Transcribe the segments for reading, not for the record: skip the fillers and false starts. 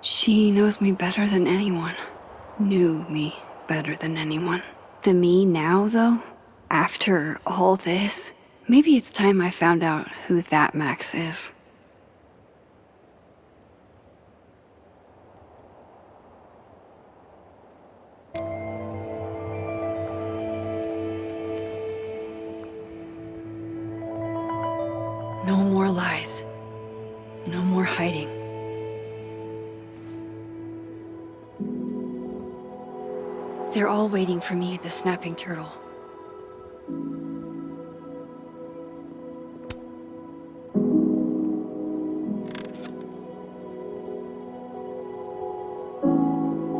She knows me better than anyone. Knew me better than anyone. The me now, though, after all this, maybe it's time I found out who that Max is. No more lies. No more hiding. They're all waiting for me at the Snapping Turtle.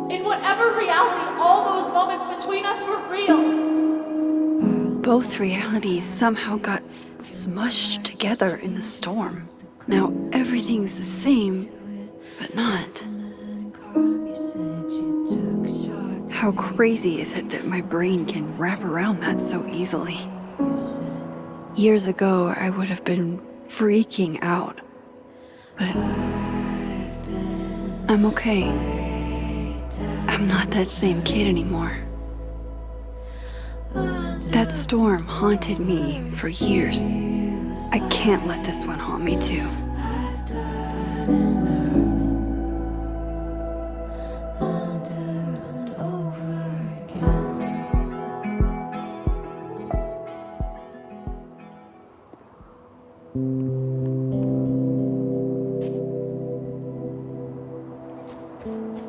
In whatever reality, all those moments between us were real. Both realities somehow got smushed together in the storm. Now everything's the same, but not. How crazy is it that my brain can wrap around that so easily? Years ago, I would have been freaking out. But I'm okay. I'm not that same kid anymore. That storm haunted me for years. I can't let this one haunt me too.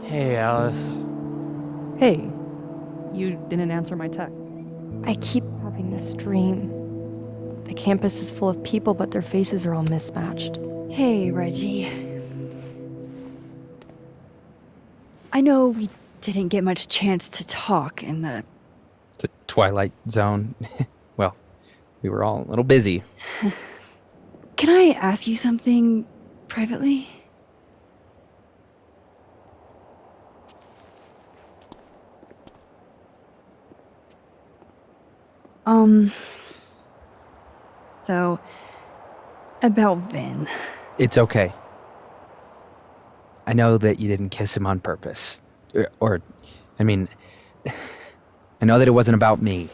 Hey, Alice. Hey, you didn't answer my text. I keep having this dream. The campus is full of people, but their faces are all mismatched. Hey, Reggie. I know we didn't get much chance to talk in the Twilight Zone. Well, we were all a little busy. Can I ask you something privately? So, about Vin. It's okay. I know that you didn't kiss him on purpose. I mean, I know that it wasn't about me.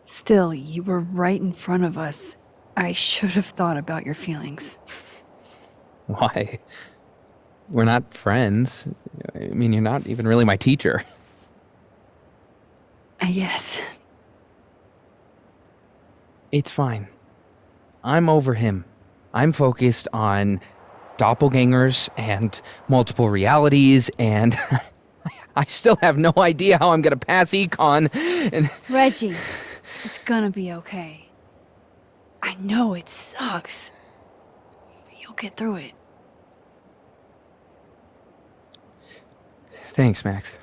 Still, you were right in front of us. I should have thought about your feelings. Why? We're not friends. I mean, you're not even really my teacher. I guess. It's fine. I'm over him. I'm focused on doppelgangers and multiple realities, and I still have no idea how I'm gonna pass econ. And Reggie, it's gonna be okay. I know it sucks, but you'll get through it. Thanks, Max.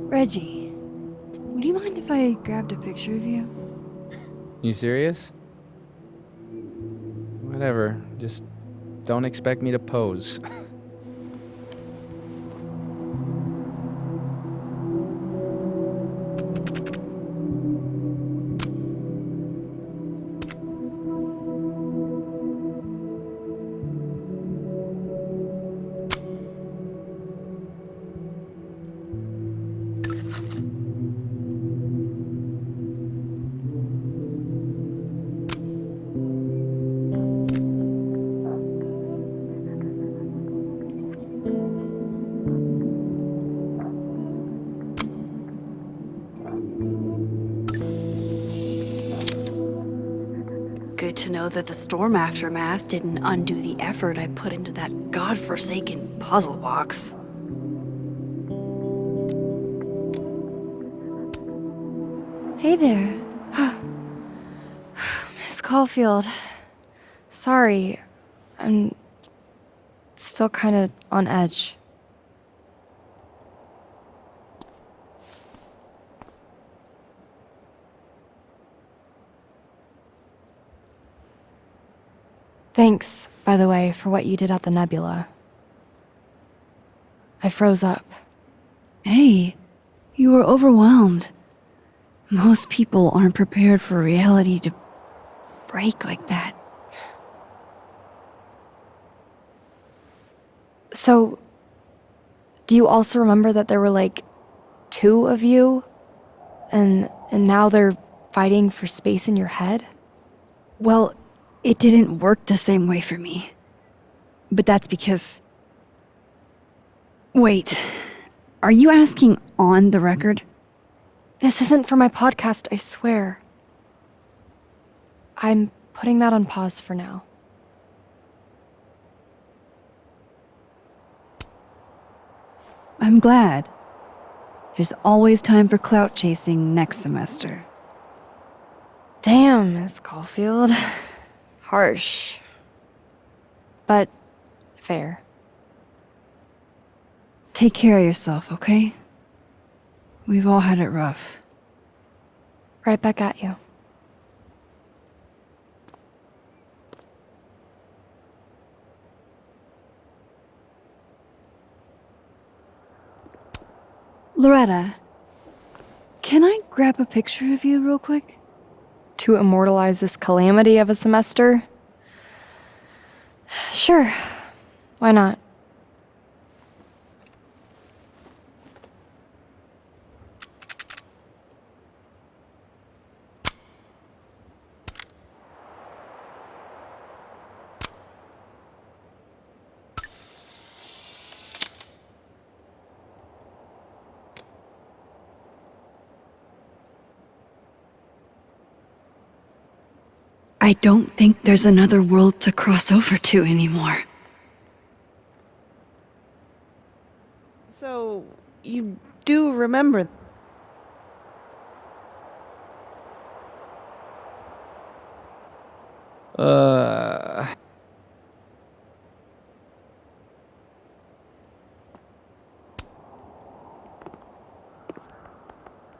Reggie, would you mind if I grabbed a picture of you? You serious? Whatever. Just don't expect me to pose. Good to know that the storm aftermath didn't undo the effort I put into that godforsaken puzzle box. Hey there. Miss Caulfield. Sorry. I'm still kind of on edge. Thanks, by the way, for what you did at the Nebula. I froze up. Hey, you were overwhelmed. Most people aren't prepared for reality to break like that. So, do you also remember that there were like 2 of you? And now they're fighting for space in your head? Well, it didn't work the same way for me. But that's because... Wait, are you asking on the record? This isn't for my podcast, I swear. I'm putting that on pause for now. I'm glad. There's always time for clout chasing next semester. Damn, Miss Caulfield. Harsh. But fair. Take care of yourself, okay? We've all had it rough. Right back at you. Loretta, can I grab a picture of you real quick? To immortalize this calamity of a semester? Sure. Why not? I don't think there's another world to cross over to anymore. So, you do remember...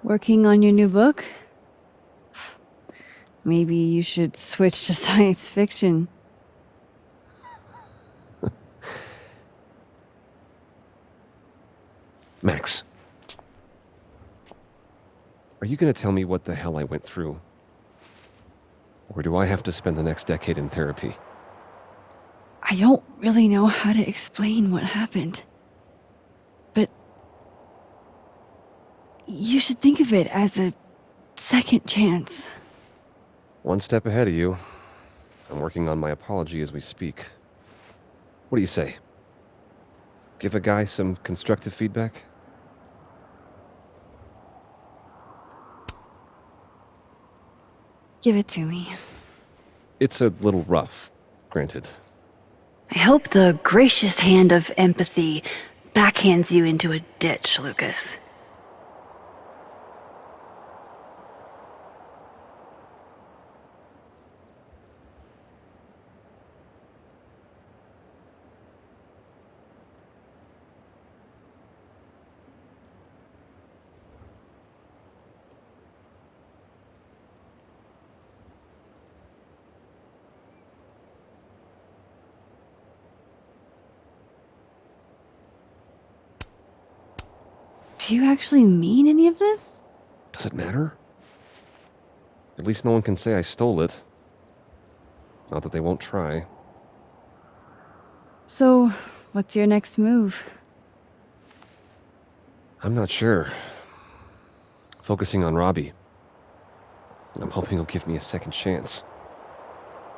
Working on your new book? Maybe you should switch to science fiction. Max. Are you gonna tell me what the hell I went through? Or do I have to spend the next decade in therapy? I don't really know how to explain what happened. But you should think of it as a second chance. One step ahead of you. I'm working on my apology as we speak. What do you say? Give a guy some constructive feedback? Give it to me. It's a little rough, granted. I hope the gracious hand of empathy backhands you into a ditch, Lucas. Do you actually mean any of this? Does it matter? At least no one can say I stole it. Not that they won't try. So, what's your next move? I'm not sure. Focusing on Robbie. I'm hoping he'll give me a second chance.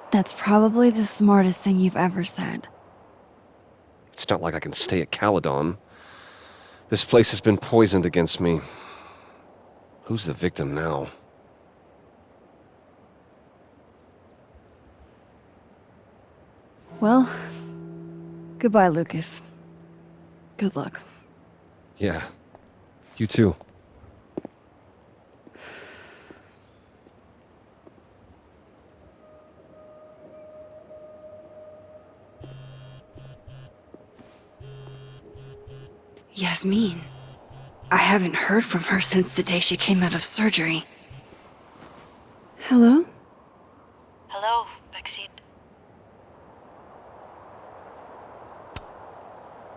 That's probably the smartest thing you've ever said. It's not like I can stay at Caledon. This place has been poisoned against me. Who's the victim now? Well, goodbye, Lucas. Good luck. Yeah, you too. Yasmin. I haven't heard from her since the day she came out of surgery. Hello? Hello, Maxine.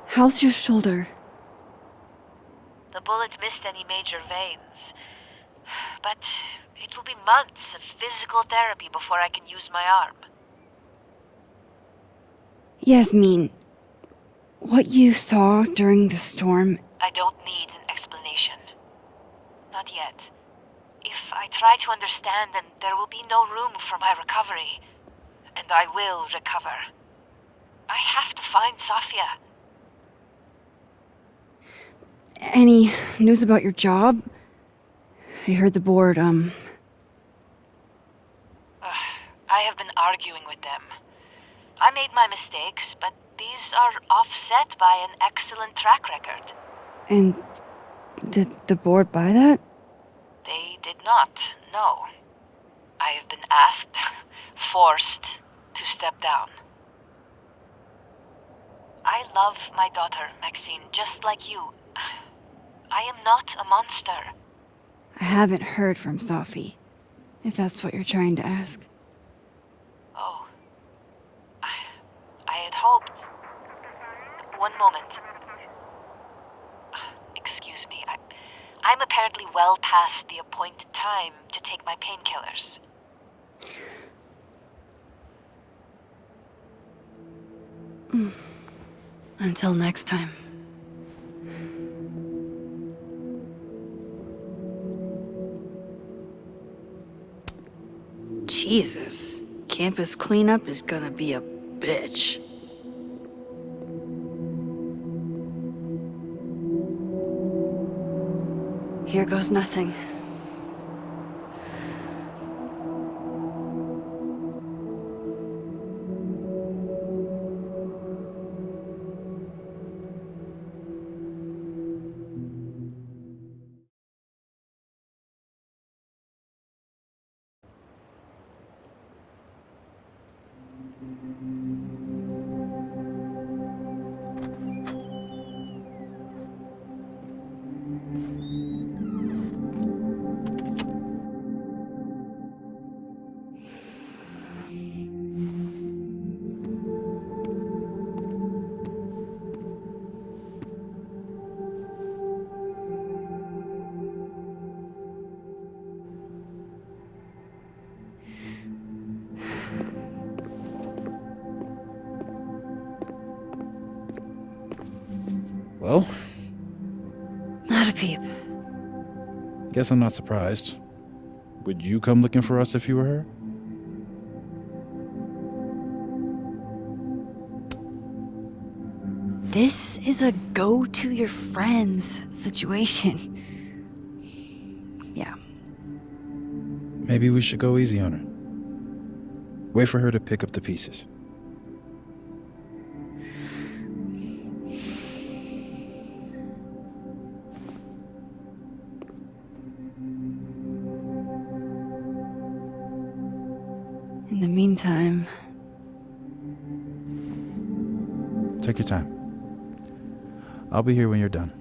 How's your shoulder? bullet missed any major veins. But it will be months of physical therapy before I can use my arm. Yasmin, what you saw during the storm, I don't need an explanation. Not yet. If I try to understand, then there will be no room for my recovery. And I will recover. I have to find Safia. any news about your job? I heard the board, I have been arguing with them. I made my mistakes, but these are offset by an excellent track record. And did the board buy that? They did not, no. I have been asked, forced to step down. I love my daughter, Maxine, just like you. I am not a monster. I haven't heard from Safi, if that's what you're trying to ask. Oh. I had hoped. One moment. Excuse me. I'm apparently well past the appointed time to take my painkillers. Until next time. Jesus, campus cleanup is gonna be a bitch. Here goes nothing. Well, Not a peep. guess I'm not surprised. Would you come looking for us if you were her? This is a go to your friends situation. Yeah. Maybe we should go easy on her. Wait for her to pick up the pieces. In the meantime, Take your time. I'll be here when you're done.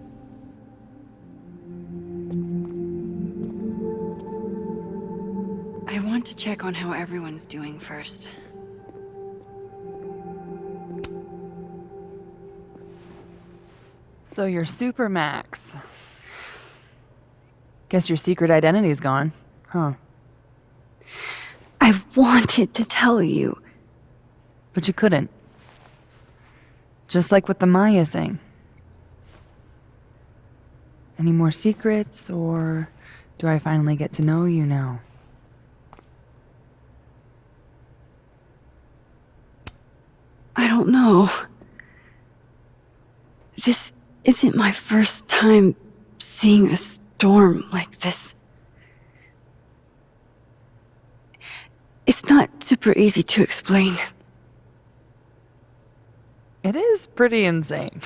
I want to check on how everyone's doing first. So you're Super Max. Guess your secret identity's gone, huh? I wanted to tell you. But you couldn't. Just like with the Maya thing. Any more secrets, or do I finally get to know you now? I don't know. This isn't my first time seeing a storm like this. It's not super easy to explain. It is pretty insane.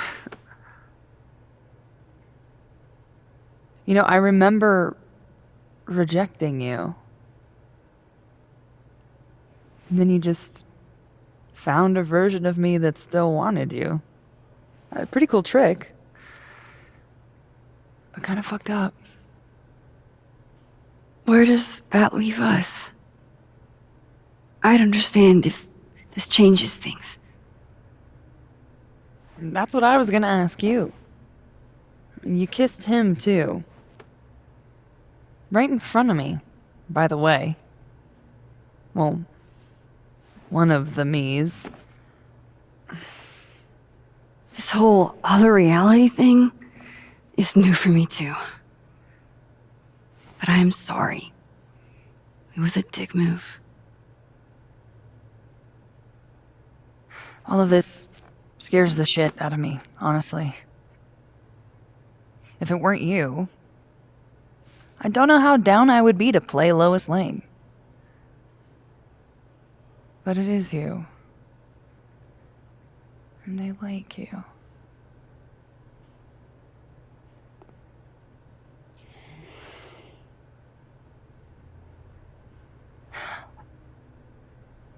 You know, I remember rejecting you. And then you just found a version of me that still wanted you. A pretty cool trick. But kind of fucked up. Where does that leave us? I'd understand if this changes things. That's what I was gonna ask you. You kissed him, too. Right in front of me, by the way. Well, one of the me's. This whole other reality thing is new for me too. But I am sorry. It was a dick move. All of this scares the shit out of me, honestly. If it weren't you, I don't know how down I would be to play Lois Lane. But it is you. And they like you.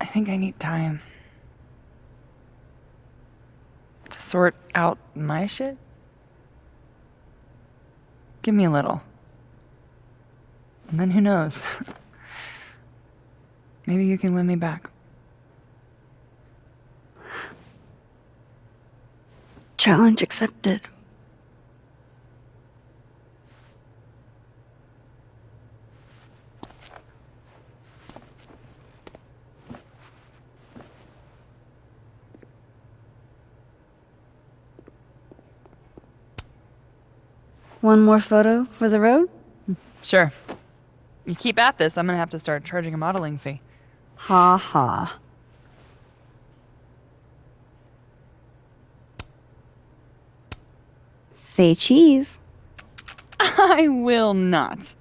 I think I need time to sort out my shit. Give me a little. And then who knows? Maybe you can win me back. Challenge accepted. One more photo for the road? Sure. You keep at this, I'm gonna have to start charging a modeling fee. Ha ha. Say cheese. I will not.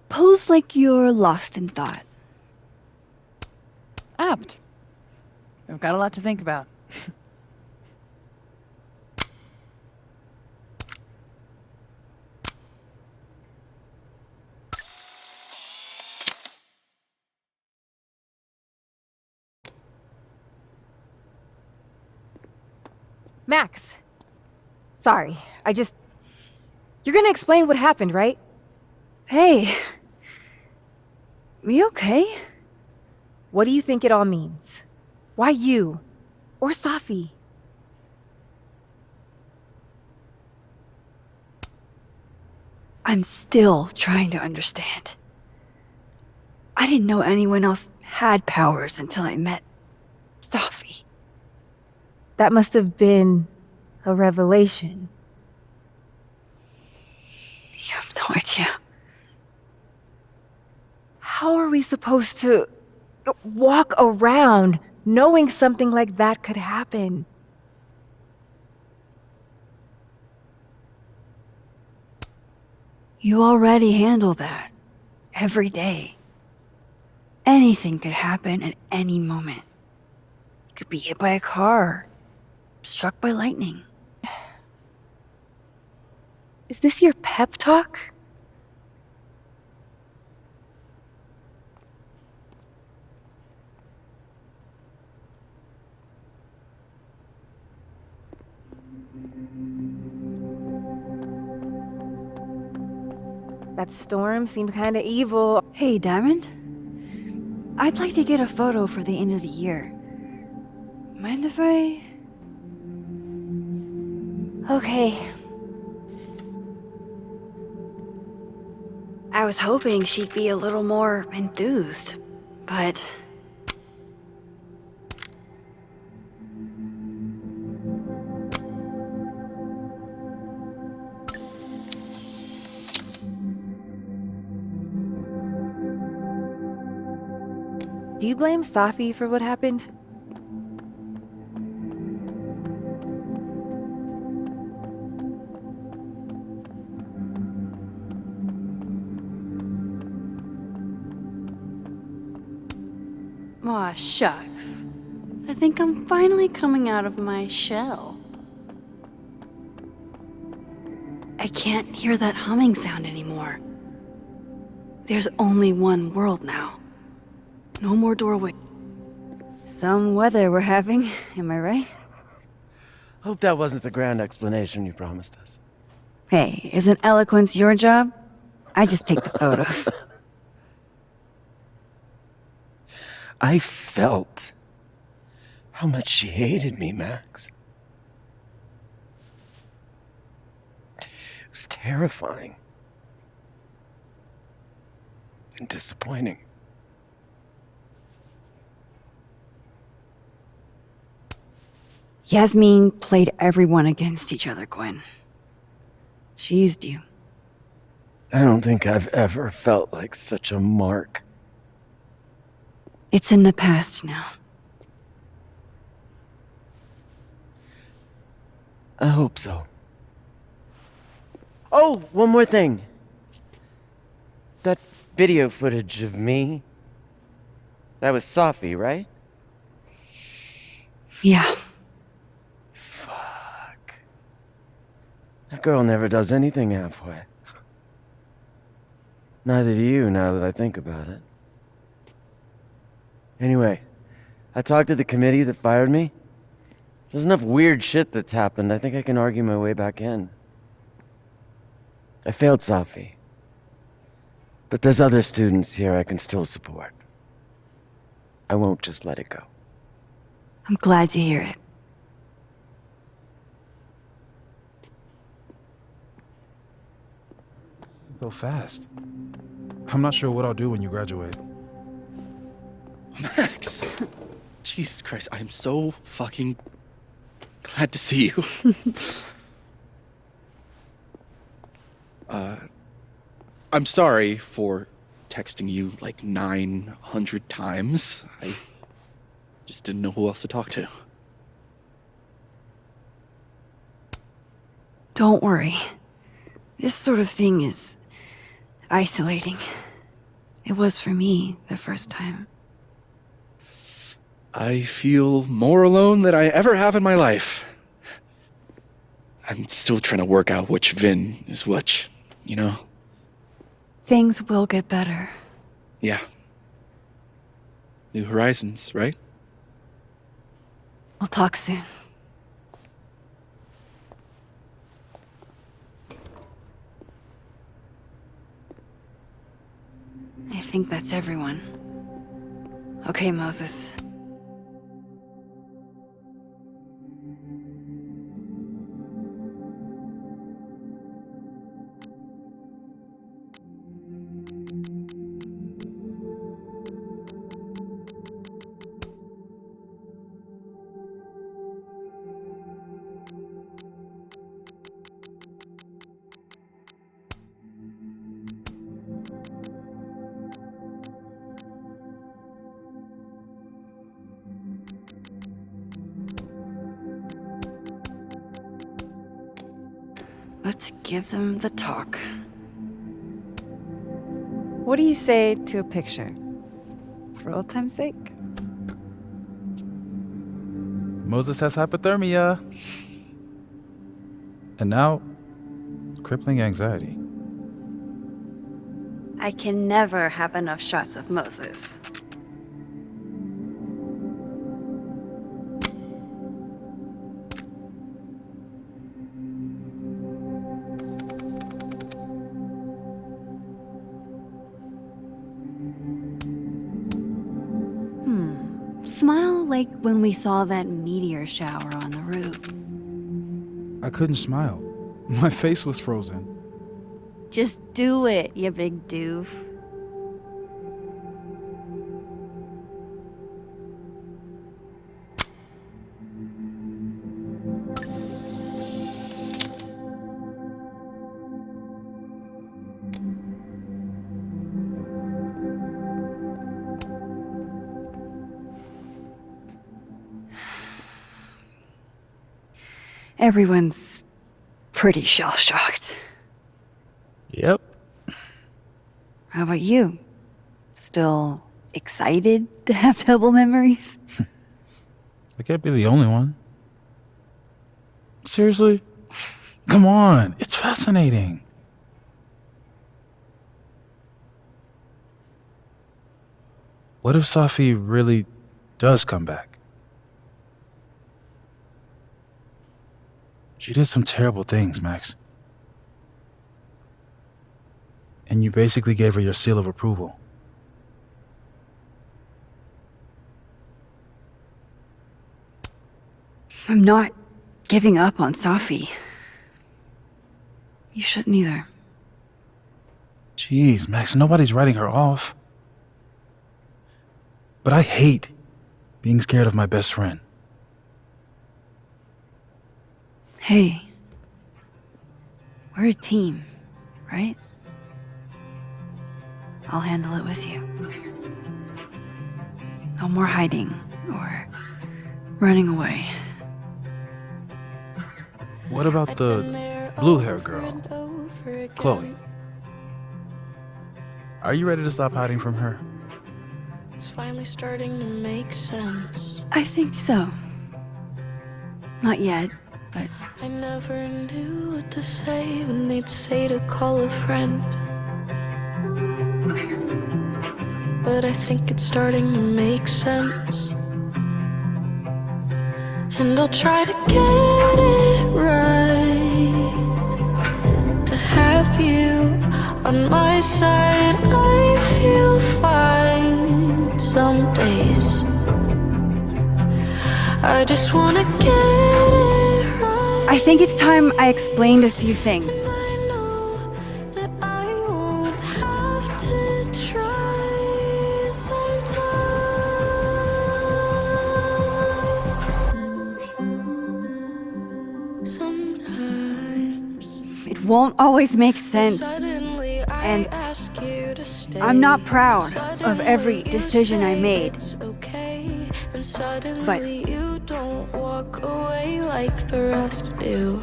Pose like you're lost in thought. Apt. I've got a lot to think about. Max. Sorry, You're gonna explain what happened, right? Hey. We okay? What do you think it all means? Why you? Or Safi? I'm still trying to understand. I didn't know anyone else had powers until I met Safi. That must have been a revelation. You have no idea. How are we supposed to walk around knowing something like that could happen? You already handle that. Every day. Anything could happen at any moment. You could be hit by a car. Struck by lightning. Is this your pep talk? That storm seemed kinda evil. Hey, Diamond. I'd like to get a photo for the end of the year. Mind if I... Okay. I was hoping she'd be a little more enthused, but... Do you blame Safi for what happened? Aw, shucks. I think I'm finally coming out of my shell. I can't hear that humming sound anymore. There's only one world now. No more doorway. Some weather we're having, am I right? Hope that wasn't the grand explanation you promised us. Hey, isn't eloquence your job? I just take the photos. I felt how much she hated me, Max. It was terrifying. And disappointing. Yasmin played everyone against each other, Gwen. She used you. I don't think I've ever felt like such a mark. It's in the past now. I hope so. Oh, one more thing. That video footage of me, that was Safi, right? Yeah. Fuck. That girl never does anything halfway. Neither do you, now that I think about it. Anyway, I talked to the committee that fired me. There's enough weird shit that's happened. I think I can argue my way back in. I failed Safi. But there's other students here I can still support. I won't just let it go. I'm glad to hear it. So fast. I'm not sure what I'll do when you graduate. Max! Jesus Christ, I am so fucking glad to see you. I'm sorry for texting you like 900 times. I just didn't know who else to talk to. Don't worry. This sort of thing is isolating. It was for me the first time. I feel more alone than I ever have in my life. I'm still trying to work out which Vin is which, you know? Things will get better. Yeah. New horizons, right? We'll talk soon. I think that's everyone. Okay, Moses. Let's give them the talk. What do you say to a picture? For old time's sake? Moses has hypothermia. And now, crippling anxiety. I can never have enough shots of Moses. Smile like when we saw that meteor shower on the roof. I couldn't smile. My face was frozen. Just do it, you big doof. Everyone's pretty shell-shocked. Yep. How about you? Still excited to have double memories? I can't be the only one. Seriously? Come on, it's fascinating. What if Safi really does come back? She did some terrible things, Max. And you basically gave her your seal of approval. I'm not giving up on Safi. You shouldn't either. Jeez, Max, nobody's writing her off. But I hate being scared of my best friend. Hey. We're a team, right? I'll handle it with you. No more hiding or running away. What about the blue-hair girl, Chloe? Are you ready to stop hiding from her? It's finally starting to make sense. I think so. Not yet, but... I never knew what to say when they'd say to call a friend. But I think it's starting to make sense. And I'll try to get it right. To have you on my side, I feel fine some days. I just wanna get it right. I think it's time I explained a few things. I know that I won't have to try sometimes. It won't always make sense. And I'm not proud of every decision I made. But you don't walk away like the rest do.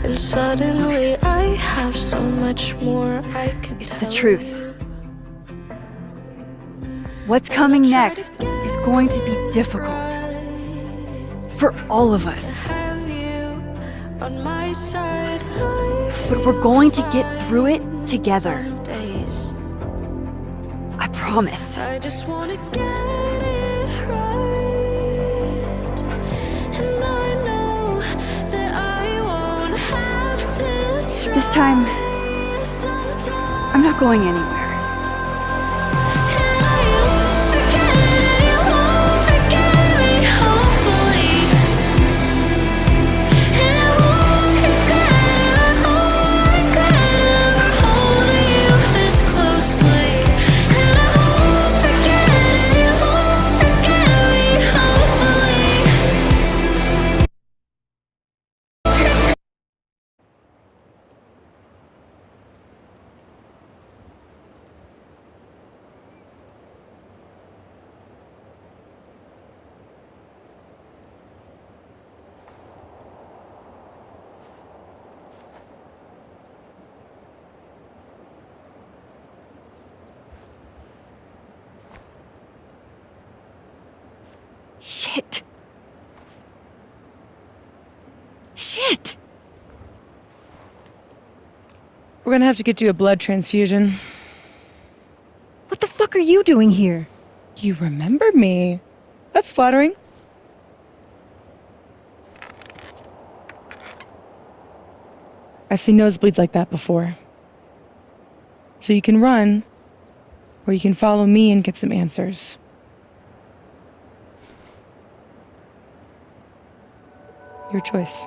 And suddenly I have so much more I could it's the truth. What's coming next is going to be difficult. For all of us. On my side, but we're going to get through it together. I promise. I just wanna get it right. And I know that I won't have to try. This time, I'm not going anywhere. Shit! We're gonna have to get you a blood transfusion. What the fuck are you doing here? You remember me. That's flattering. I've seen nosebleeds like that before. So you can run, or you can follow me and get some answers. Your choice.